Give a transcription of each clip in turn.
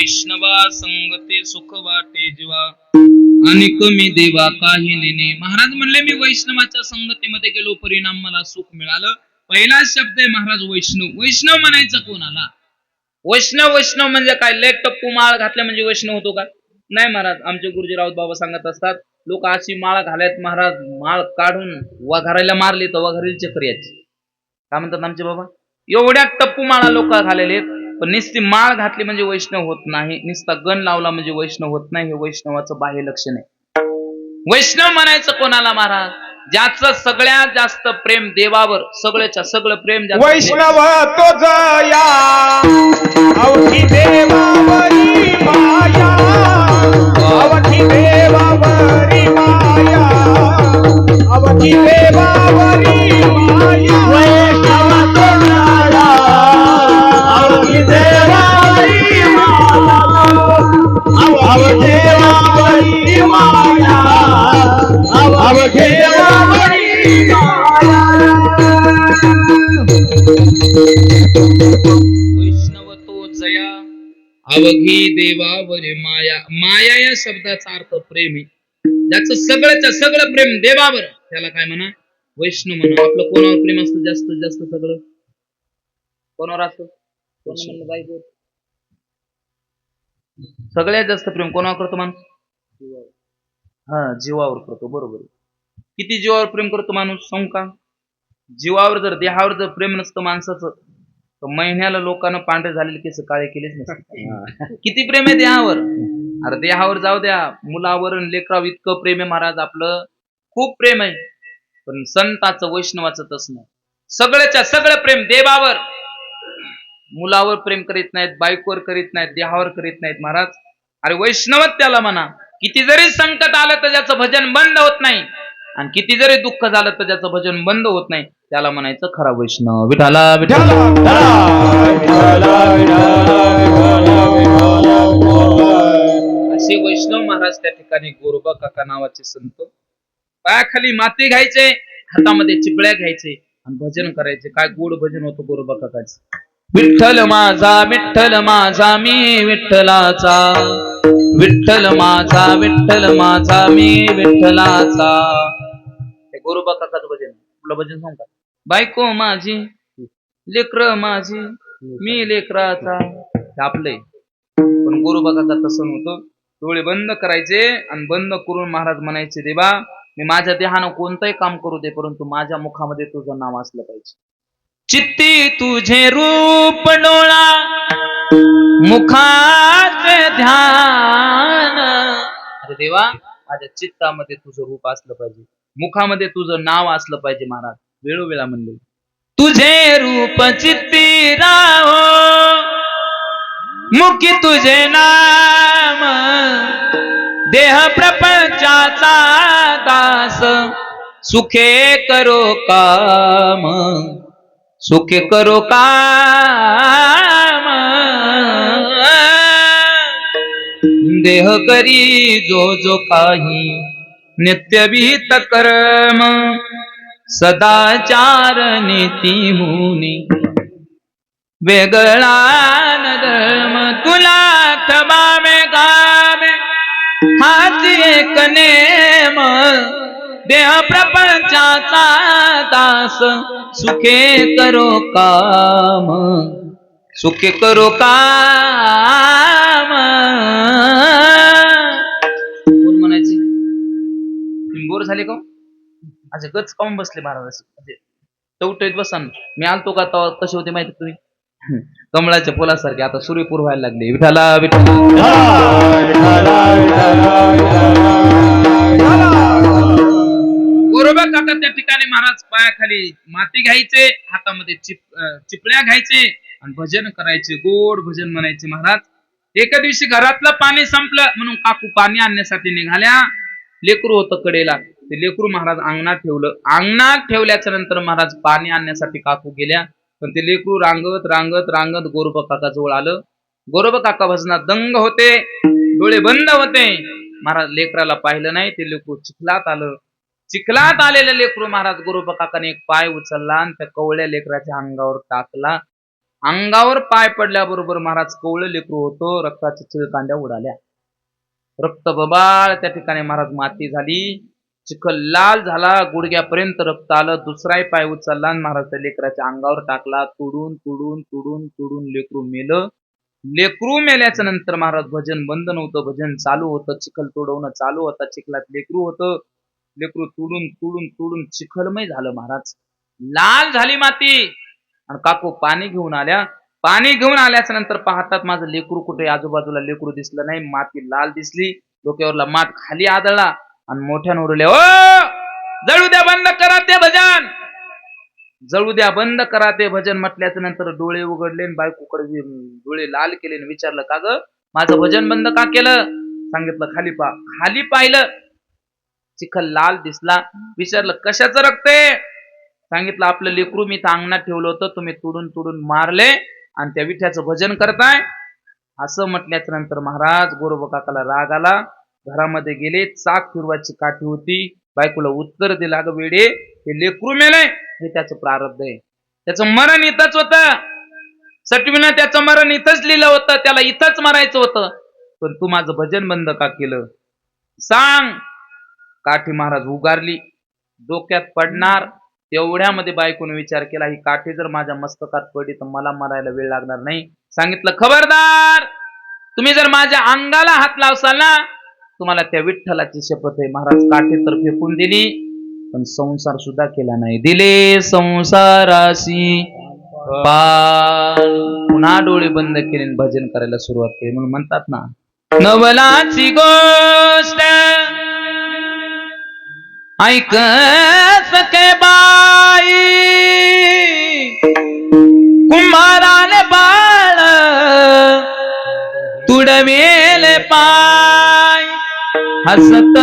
वैष्णवा संगते सुख वाटे जीवा आणि कमी देवा काही नेने. महाराज म्हणले मी वैष्णवाच्या संगतीमध्ये गेलो, परिणाम मला सुख मिळालं. पहिला शब्द आहे महाराज वैष्णव. वैष्णव म्हणायचं कोणाला? वैष्णव वैष्णव म्हणजे काय? लेट टप्पू माळ घातल्या म्हणजे वैष्णव होतो का? नाही महाराज. आमचे गुरुजी राऊत बाबा सांगत असतात, लोक अशी माळ घालायत महाराज, माळ काढून वघारायला मारली तर वघारील चक्र यायची. काय म्हणतात आमचे बाबा? एवढ्या टप्पू माळा लोक घालेले, पण नुसती माळ घातली म्हणजे वैष्णव होत नाही, नुसता गण लावला म्हणजे वैष्णव होत नाही. हे वैष्णवाचं बाह्य लक्षण आहे. वैष्णव म्हणायचं कोणाला महाराज? ज्याचं सगळ्यात जास्त प्रेम देवावर, सगळ्याच्या सगळं प्रेम वैष्णव तो जया अवधी देवावरी माया, अवधी देवावरी माया, अवधी देवावरी माया. वैष्णव तो जया अवधी देवावरी माया, अवधी देवावरी माया, अवधी देवावरी माया. वैष्णव तो जया अवघी देवावर माया. माया या शब्दाचा अर्थ प्रेम आहे. ज्याचं सगळंच्या सगळं प्रेम देवावर, त्याला काय म्हणा? वैष्णव म्हणा. आपलं कोणावर प्रेम असतं जास्तीत जास्त? सगळं कोणावर असतं? कोण म्हणलं बायको? सगळ्यात जास्त प्रेम कोणावर करतो माणूस? हा, जीवावर करतो. बरोबर. किती जीवावर प्रेम करतो माणूस सांगू का? जीवावर जर, देहावर जर प्रेम नसतं माणसाचं, तर महिन्याला लोकांना पांढरे झालेले केस काळे केलेच नसते. किती प्रेम आहे देहावर? अरे देहावर जाऊ द्या, मुलावर लेकरावर इतकं प्रेम आहे महाराज आपलं, खूप प्रेम आहे. पण संताचं, वैष्णवाचं तसं नाही. सगळ्याच्या सगळं प्रेम देवावर. मुलावर प्रेम करीत नाहीत, बायकोवर करीत नाहीत, देहावर करीत नाहीत महाराज. अरे वैष्णवच त्याला म्हणा. किती जरी संकट आलं तर ज्याचं भजन बंद होत नाही, आणि किती जरी दुःख झालं तर ज्याचं भजन बंद होत नाही, त्याला म्हणायचं खरा वैष्णव. विठाला विठाला असे वैष्णव महाराज त्या ठिकाणी गोरोबा काका नावाचे संत. पायाखाली माती घ्यायचे, हातामध्ये चिपळ्या घ्यायचे आणि भजन करायचे. काय गोड भजन होतं गोरोबा काकाचं. विठ्ठल माझा मी विठ्ठलाचा, विठ्ठल माझा मी विठ्ठलाचा. हे गोरोबा काकाचं भजन. आपलं भजन सांग का? बायको माझी, लेकर माझी, मी लेकराचा. आपलंय. पण गोरोबा काका तसं नव्हतं. डोळे बंद करायचे आणि बंद करून महाराज म्हणायचे, देवा मी माझ्या देहानं कोणतंही काम करू दे, परंतु माझ्या मुखामध्ये तुझं नाव असलं पाहिजे. चित्ती तुझे रूप डोळा, मुखाचे ध्यान. अरे देवा माझ्या चित्तामध्ये तुझं रूप असलं पाहिजे, मुखामध्ये तुझं नाव असलं पाहिजे. महाराज वेळोवेळा म्हणले, तुझे रूप चित्ती राहो, मुखी तुझे नाम, देह प्रपंचाचा दास, सुखे करो काम, सुखे करो काम. देह करी जो जो काही, नित्यविहित कर्म, सदाचार नीती मुनी, वेगळा न धर्म. तुला ठबामे गामे हाच एक नेम, देह प्रपंचाचा दास, सुखे करो काम, सुखे करो काम. कोण म्हणायचे? तुम्ही बोर झाले का? असे गच काऊन बसले महाराज? असे म्हणजे टवटवीत बसा. मी आलतो का तेव्हा कसे होते माहिती तुम्ही? कमळाच्या फुलासारखे. आता सूर्यपूर व्हायला लागले. विठाला विठाला गोरोबा काका त्या ठिकाणी महाराज पायाखाली माती घ्यायचे, हातामध्ये चिपळ्या घ्यायचे आणि भजन करायचे. गोड भजन म्हणायचे महाराज. एका दिवशी घरातलं पाणी संपलं म्हणून काकू पाणी आणण्यासाठी निघाल्या. लेकरू होतं कडेला. ते लेकरू महाराज अंगणात ठेवलं. अंगणात ठेवल्याच्या नंतर महाराज पाणी आणण्यासाठी काकू गेल्या. पण ते लेकरू रांगत रांगत रांगत गोरोबा काका जवळ आलं. गोरोबा काका भजनात दंग होते, डोळे बंद होते. महाराज लेकराला पाहिलं नाही. ते लेकरू चिखलात आलं. चिखलात आलेलं लेकरू महाराज गोरोबा काकाने एक पाय उचलला आणि त्या कवळ्या लेकराच्या अंगावर टाकला अंगावर पाय पडल्याबरोबर महाराज कवळं लेकरू होतं, रक्ताच्या चिळकांड्या उडाल्या, रक्त बबाळ त्या ठिकाणी महाराज माती झाली, चिखल लाल झाला, गुडघ्यापर्यंत रक्त आलं. दुसराही पाय उचलला आणि महाराज त्या लेकराच्या अंगावर टाकला. तुडून तुडून तुडून तुडून लेकरू मेलं. लेकरू मेल्याच्या नंतर महाराज भजन बंद नव्हतं, भजन चालू होतं, चिखल तोडवणं चालू होता. चिखलात लेकरू होतं, लेकरू तुडून तुडून तुडून चिखलमय झालं महाराज, लाल झाली माती. आणि काकू पाणी घेऊन आल्या. पाणी घेऊन आल्याच्या नंतर पाहतात माझं लेकरू कुठे, आजूबाजूला लेकरू दिसलं नाही, माती लाल दिसली, डोक्यावरला माठ खाली आदळला आणि मोठ्यानं ओरडले, ओ जळू द्या, बंद करा ते भजन, जळू द्या, बंद करा ते भजन. म्हटल्याच्या नंतर डोळे उघडले, बायकोकडे डोळे लाल केले, विचारलं, का ग माझं भजन बंद का केलं? सांगितलं, खाली पा. खाली पाहिलं, चिखल लाल दिसला. विचारलं, कशाचं रक्त आहे? सांगितलं, आपलं लेकरू मी अंगणात ठेवलं होतं, तुम्ही तुडून तुडून मारले आणि त्या विठ्याचं भजन करताय. असं म्हटल्याच्या नंतर महाराज गोरोबा काकाला राग आला. घरामध्ये गेले, चाक फिरवायची काठी होती, बायकोला उत्तर दिला, ग वेडे, हे लेकरू मेलंय, हे त्याचं प्रारब्ध आहे, त्याचं मरण इथंच होतं, सटवीनं त्याचं मरण इथंच लिहिलं होतं, त्याला इथंच मरायचं होतं, पण तू माझं भजन बंद का केलं? सांग. काठी महाराज उगारली, डोक्यात पडणार. तेवढ्यामध्ये बायकोने विचार केला, ही काठी जर माझ्या मस्तकात पडली तर मला मरायला वेळ लागणार नाही. सांगितलं, खबरदार, तुम्ही जर माझ्या अंगाला हात लावसाल ना, तुम्हाला त्या विठ्ठलाची शपथ आहे. महाराज काठी तर फेकून दिली, पण संसार सुद्धा केला नाही. दिले संसाराशी पाल. पुन्हा डोळे बंद केले, भजन करायला सुरुवात केली. म्हणून म्हणतात ना, नवलाची गोष्ट ऐक सके बाई, कुंभाराने बाळ तुडवेले पाय, हसत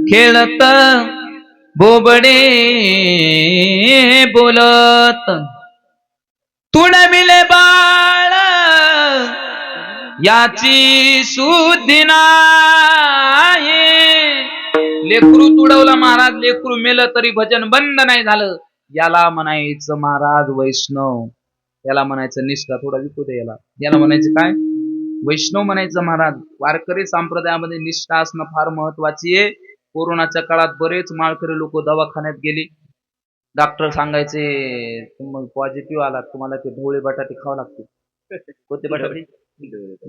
खेळत बोबडे बोलत तुडविले बाळ, याची शुद्धी नाही. लेकरू तुडवलं महाराज, लेकरू मेलं तरी भजन बंद नाही झालं. याला म्हणायचं महाराज वैष्णव, याला म्हणायचं निष्ठा. थोडा विकू दे याला. याला म्हणायचं काय? वैष्णव म्हणायचं महाराज. वारकरी संप्रदायामध्ये निष्ठा असणं फार महत्वाची आहे. कोरोनाच्या काळात बरेच माळकरी लोक दवाखान्यात गेली. डॉक्टर सांगायचे, तुम्ही पॉझिटिव्ह आलात, तुम्हाला ते ढवळे बटाटे खावं लागते. कोणते बटाटे?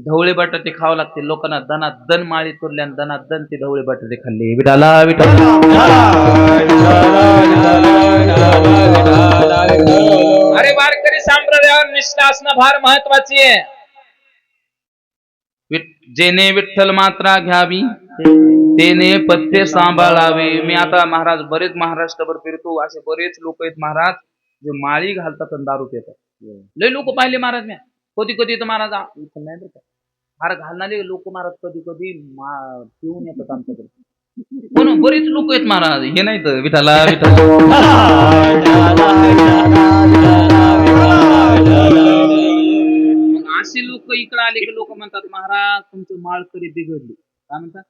ढवळे बटाटे खावं लागते. लोकांना दनात दन माळी तोडल्या आणि दनात दन ते ढवळे बटाटे खाल्ले. विठाला विठाला. अरे वारकरी संप्रदायावर निष्ठा असणं फार महत्वाची आहे. जेने विठ्ठल मात्रा घ्यावी, तेने पथ्य सांभाळावे. मी आता महाराज बरेच महाराष्ट्रभर फिरतो, असे बरेच लोक आहेत महाराज जे माळी घालतात आणि दारू पितात. लय लोक पाहिले महाराज मी. कधी कधी तर महाराज नाही बरं का, फार घालणारे लोक महाराज कधी कधी पिऊन येतात आमच्याकडे. म्हणून बरेच लोक आहेत महाराज, हे नाही तर विठाला विठाला. असे लोक इकडे आले की लोक म्हणतात, महाराज तुमचे माळकरी बिघडले. काय म्हणतात?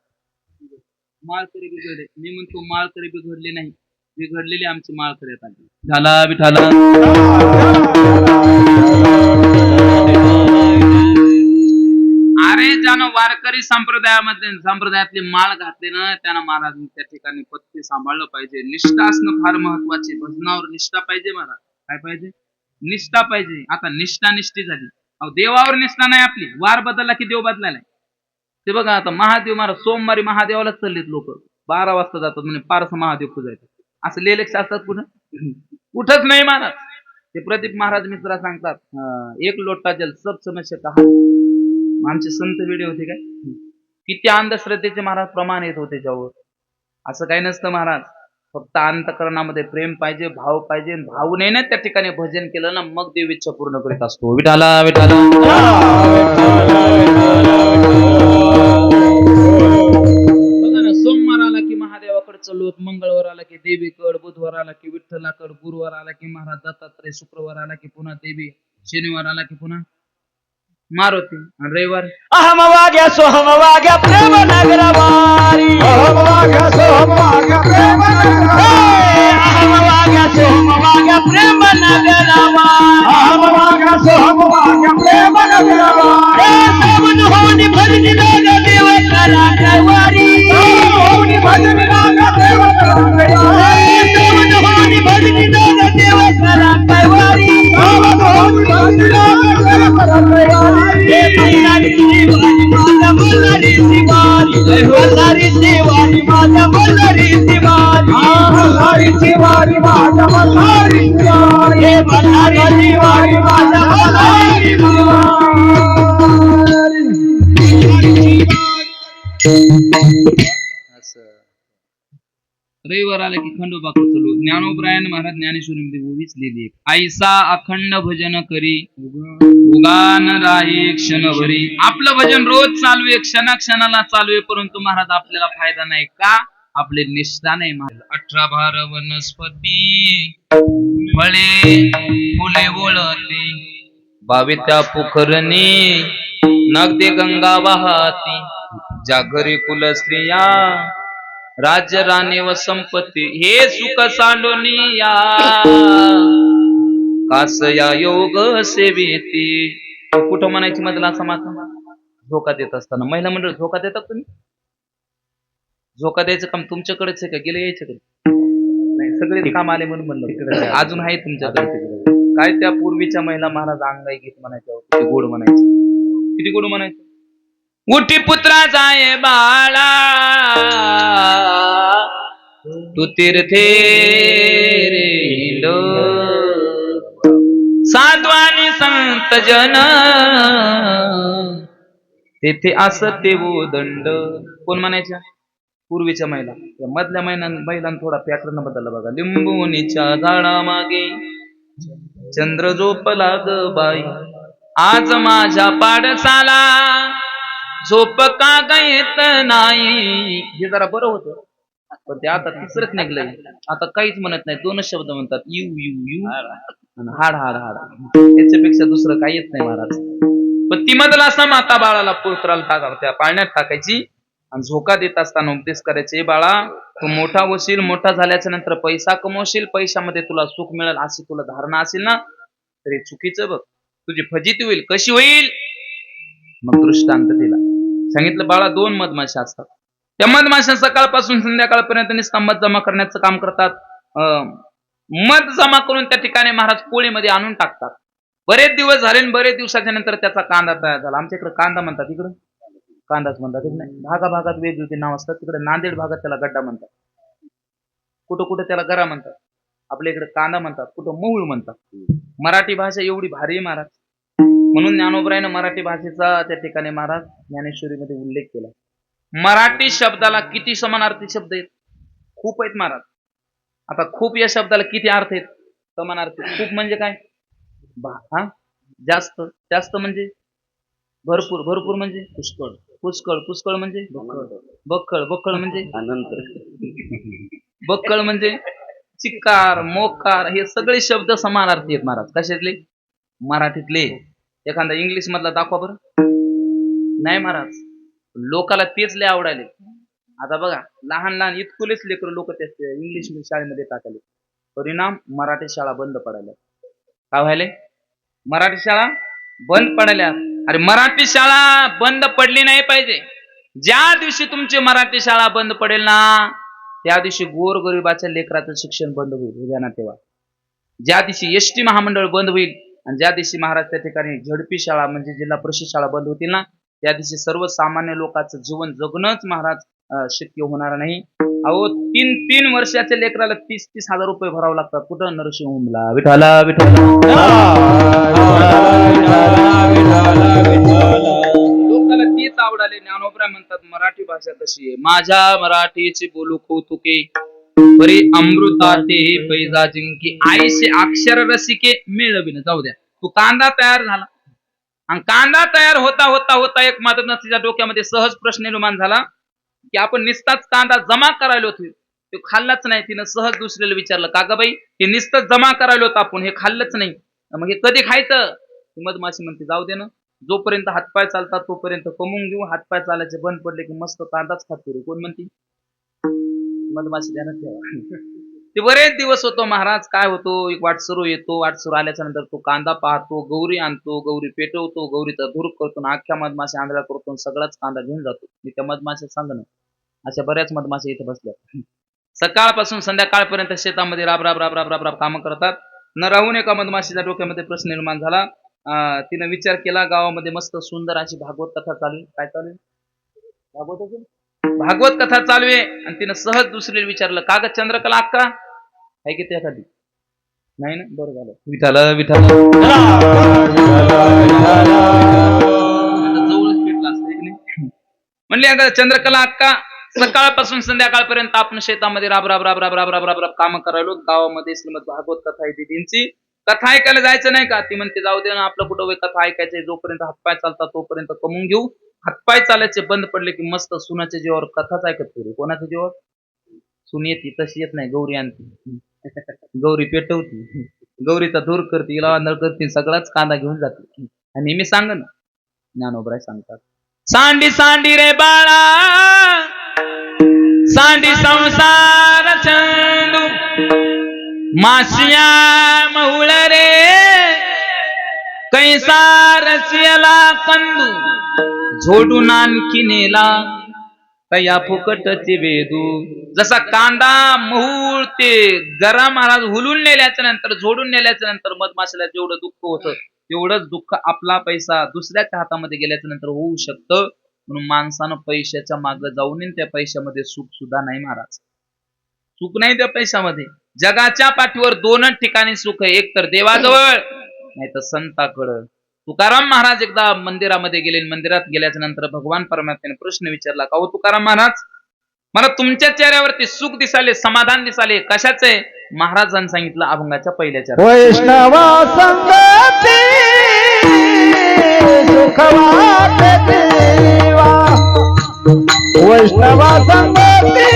माळकरी बिघडले. मी म्हणतो माळकरी बिघडले नाही, बिघडलेले आमचे माळकरी आहेत. झाला विठाला. अरे ज्यानं वारकरी संप्रदायातली माळ घातली ना, त्यानं महाराजांनी त्या ठिकाणी पथ्य सांभाळलं पाहिजे. निष्ठा असणं फार महत्वाचे. भजनावर निष्ठा पाहिजे महाराज. काय पाहिजे? निष्ठा पाहिजे. आता निष्ठा निष्ठी झाली. देवावर निष्ठा नाही आपली. वार बदलला की देव बदलायला. ते बघा आता महादेव महाराज सोमवारी महादेवालाच चाललेत लोक. 12 वाजता जातात म्हणजे पारस महादेव पूजायचं. असं लेलेक्ष असतात कुठं? कुठंच नाही महाराज. ते प्रदीप महाराज मित्रा सांगतात, एक लोटा जल सब समस्या कहा. आमचे संत वेडे होते काय? किती अंधश्रद्धेचे महाराज प्रमाण येत होते त्याच्यावर. असं काही नसतं महाराज. फक्त अंतकरणामध्ये प्रेम पाहिजे, भाव पाहिजे. भावने ना त्या ठिकाणी भजन केलं ना, मग देव इच्छा पूर्ण करीत असतो. विठाला विठाला. बघा ना, सोमवार आला की महादेवाकडे चलोत, मंगळवार आला की देवीकड, बुधवार आला की विठ्ठलाकड, गुरुवार आला की महाराज दत्तात्रय, शुक्रवार आला की पुन्हा देवी, शनिवार आला की पुन्हा मारुती, आणि रविवार अहम वाग्या सोहम वाग्या प्रेम नगरवारी. अहम वाग्या सोहम वाग्या प्रेम नगरवारी. अहम वाग्या वाग्या सोहम वाग्या प्रेम नगरावा सोहम वाग्या प्रेम नगरावा सावन होऊन भजनी लागा देव करा कैवारी होऊन भजनी लागा देव करा कैवारी सावन होऊन भजनी लागा देव करा कैवारी सावन होऊन भजनी लागा देव करा कैवारी हे मल्हारी शिवारी माझा मल्हारी शिवारी जय मल्हारी शिवारी माझा मल्हारी शिवारी मल्हारी शिवारी माझा मल्हारी शिवारी हे मल्हारी शिवारी माझा मल्हारी असं रविवार आला की खंडोबा चलू ज्ञानोबरायन महाराज ज्ञानेश्वरी ओवीच लिहिली आईसा अखंड भजन करी उगान राही क्षणभरी. आपलं भजन रोज चालू आहे, क्षणाक्षणाला चालू आहे, परंतु महाराज आपल्याला फायदा नाही का? आपले निष्ठा नाही महाराज. 18 भार वनस्पती फळे फुले वळते 22 पोखरणी नगदे गंगा वाहती ज्या घरी कुल स्त्रिया राज्य राणे व संपत्ती हे सुख सांडोनी या कासया योग सेवेती. कुठं म्हणायची मधला समाज धोका देत असताना महिला मंडळ धोका देतात तुम्ही? धोका द्यायचं काम तुमच्याकडेच आहे का गेले यायच्याकडे? नाही, सगळे काम आले म्हणून म्हणलं अजून आहे तुमच्याकडे. काय त्या पूर्वीच्या महिला महाराज अंगाई गीत म्हणायच्या, किती गोड म्हणायचे, किती गोड म्हणायचे. उठी पुत्रा जाय बाळा तू तीर्थे रे हिंड साध्वानी संत जन तेथे असते वो दंड. कोण म्हणायच्या? पूर्वीच्या महिला. या मधल्या महिलांना थोडा पॅटर्न बदलला बघा. लिंबुनीच्या झाडा मागे चंद्र झोपला ग बाई आज माझ्या पाडसाला झोप का गयत नाही. हे जरा बरं होतं, पण ते आता तिसरंच निघलंय. आता काहीच म्हणत नाही, 2च शब्द म्हणतात, यू यू यू आणि हाड हाड हाड. त्याच्यापेक्षा दुसरं काही येत नाही महाराज. पण ती मधला असा माता बाळाला पुत्राला त्या पाळण्यात टाकायची आणि झोका देत असताना उपदेश करायचे, बाळा तू मोठा होशील, मोठा झाल्याच्या नंतर पैसा कमवशील, पैशामध्ये तुला सुख मिळेल अशी तुला धारणा असेल ना, तरी चुकीचं बघ, तुझी फजिती होईल. कशी होईल? मग दृष्टांत दिला. सांगितलं बाळा 2 मधमाशा असतात, त्या मधमाशा सकाळपासून संध्याकाळपर्यंत नुसता मध जमा करण्याचं काम करतात. मध जमा करून त्या ठिकाणी महाराज पोळीमध्ये आणून टाकतात. बरेच दिवस झाले, बरेच दिवसाच्या नंतर त्याचा कांदा तयार झाला. आमच्या इकडे कांदा म्हणतात, इकडे कांदाच म्हणतात. भागाभागात वेगवेगळी नाव असतात. तिकडे नांदेड भागात त्याला गड्डा म्हणतात, कुठं कुठं त्याला गरा म्हणतात, आपल्या इकडे कांदा म्हणतात, कुठं मूळ म्हणतात. मराठी भाषा एवढी भारी महाराज, म्हणून ज्ञानोबरायनं मराठी भाषेचा त्या ठिकाणी महाराज ज्ञानेश्वरीमध्ये उल्लेख केला. मराठी शब्दाला किती समानार्थी शब्द आहेत? खूप आहेत महाराज. आता खूप या शब्दाला किती अर्थ आहेत? समानार्थी. खूप म्हणजे काय? जास्त, जास्त म्हणजे भरपूर, भरपूर म्हणजे पुष्कळ, पुष्कळ, पुष्कळ म्हणजे बक्कळ, बक्कळ म्हणजे अनंत, बक्कळ म्हणजे चिक्कार, मोकार. हे सगळे शब्द समानार्थी आहेत महाराज. कशातले? मराठीतले. एखादा इंग्लिश मधला दाखवा बरं. नाही महाराज, लोकाला तेच लय आवडायले. आता बघा, लहान लहान इतकुलेच लेकर लोक ते इंग्लिश शाळेमध्ये टाकले, परिणाम मराठी शाळा बंद पडायला. काय व्हायले? मराठी शाळा बंद पडायल्या. अरे मराठी शाळा बंद पडली नाही पाहिजे. ज्या दिवशी तुमची मराठी शाळा बंद पडेल ना, त्या दिवशी गोरगरिबाच्या लेकराचं शिक्षण बंद होईल. ध्यानात ठेवा. ज्या दिवशी एसटी महामंडळ बंद होईल आणि ज्या दिवशी महाराज त्या ठिकाणी झडपी शाळा म्हणजे जिल्हा परिषद शाळा बंद होतील ना, त्या दिवशी सर्वसामान्य लोकांचं जीवन जगणंच महाराज शक्य होणार नाही. अहो 3 वर्षाच्या लेकराला 30-30 हजार रुपये भरावं लागतात. कुठं? नरसिंहला. विठाला विठाला. लोकांना तीच आवडाले. ज्ञानोबराय म्हणतात मराठी भाषा कशी आहे? माझ्या मराठीची बोलू कौतुके परी अमृताते पैजा जिंकी आईसे अक्षर रसिके मिळविन. जाऊ द्या, तू कांदा तयार झाला आणि कांदा तयार होता होता होता एक मात्र तिच्या डोक्यामध्ये सहज प्रश्न निर्माण झाला की आपण निस्ताच कांदा जमा करायला होतो, तो खाल्लाच नाही. तिनं सहज दुसऱ्याला विचारलं, का ग बाई हे निस्ताच जमा करायला होतं आपण, हे खाल्लंच नाही, मग हे कधी खायचं? मधमाशी म्हणते जाऊ दे ना, जोपर्यंत हातपाय चालतात तोपर्यंत कमवून घेऊ, हातपाय चालायचे बंद पडले की मस्त कांदाच खातो रे. कोण म्हणते? मधमाशी ध्यानात ठेवा. ते बरेच दिवस होतो महाराज. काय होतो, एक वाटसरू येतो, वाटसरू आल्याच्या नंतर तो कांदा पाहतो, गौरी आणतो, गौरी पेटवतो, गौरीचा धूर करतो आणि अख्ख्या मधमाशा आंधळा करतो आणि सगळाच कांदा घेऊन जातो. मी त्या मधमाशा सांगणं, अशा बऱ्याच मधमाशा इथे बसल्या. सकाळपासून संध्याकाळपर्यंत शेतामध्ये राब राब राब राब राब राब कामं करतात. न राहून एका मधमाशीच्या डोक्यामध्ये प्रश्न निर्माण झाला. तिने विचार केला, गावामध्ये मस्त सुंदर अशी भागवत कथा चालू. काय चालू? भागवत कथा चालू आहे. आणि तिनं सहज दुसरीला विचारलं, का ग चंद्रकला अक्का, आहे की ते एखादी? नाही ना, बरं झालं. विठाला विठाला जवळच पेटला असतं की नाही. म्हणले, अगं चंद्रकला अक्का, सकाळपासून संध्याकाळपर्यंत आपण शेतामध्ये राब राब राब राब राब राब राब राब काम करायलो. गावामध्ये श्रीमद भागवत कथा आहे दीदींची, कथा ऐकायला जायचं नाही का? ती म्हणते, जाऊ दे ना, आपलं कुठं वय कथा ऐकायचंय. जोपर्यंत हातपाय चालतात तोपर्यंत कमवून घेऊ. हातपाय चालायचे बंद पडले की मस्त सुनाच्या जीवावर कथाच ऐकत फिरू. कोणाच्या जीवावर? सुन येते तशी येत नाही, गौरी आणते, गौरी पेटवती, गौरीचा धूर करते, हिला आंधळ करते, सगळाच कांदा घेऊन जाते. आणि मी सांग ना, ज्ञानोबराय सांगतात, सांडी सांडी रे बाळा, सांडी संसार चंदू, मासिया महुळ रे, कैसा रसियला कंदू, झोडून आणखी नेला कया फुकटचे वेदू. जसा कांदा महूळ ते गरम महाराज हुलून नेल्याच्या नंतर, झोडून नेल्याच्या नंतर मधमाशाला जेवढं दुःख होतं तेवढंच दुःख आपला पैसा दुसऱ्याच्या हातामध्ये गेल्याच्या नंतर होऊ शकतं. म्हणून माणसानं पैशाच्या मागे जाऊ नये. त्या पैशामध्ये सुख सुद्धा नाही महाराज, सुख नाही त्या पैशामध्ये. जगाच्या पाठीवर दोनच ठिकाणी सुख आहे, एक तर देवाजवळ, नाही तर संताकडं. तुकाराम महाराज एकदा मंदिरामध्ये गेले. मंदिरात गेल्याच्या नंतर भगवान परमात्म्याने प्रश्न विचारला, का हो तुकाराम महाराज, मला तुमच्या चेहऱ्यावरती सुख दिसाले, समाधान दिसाले, कशाच आहे? महाराजांनी सांगितलं, अभंगाच्या पहिल्या चरणात. वैष्णवा संगती सुखवाते देवा, वैष्णवा संगती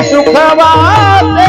सुखवाते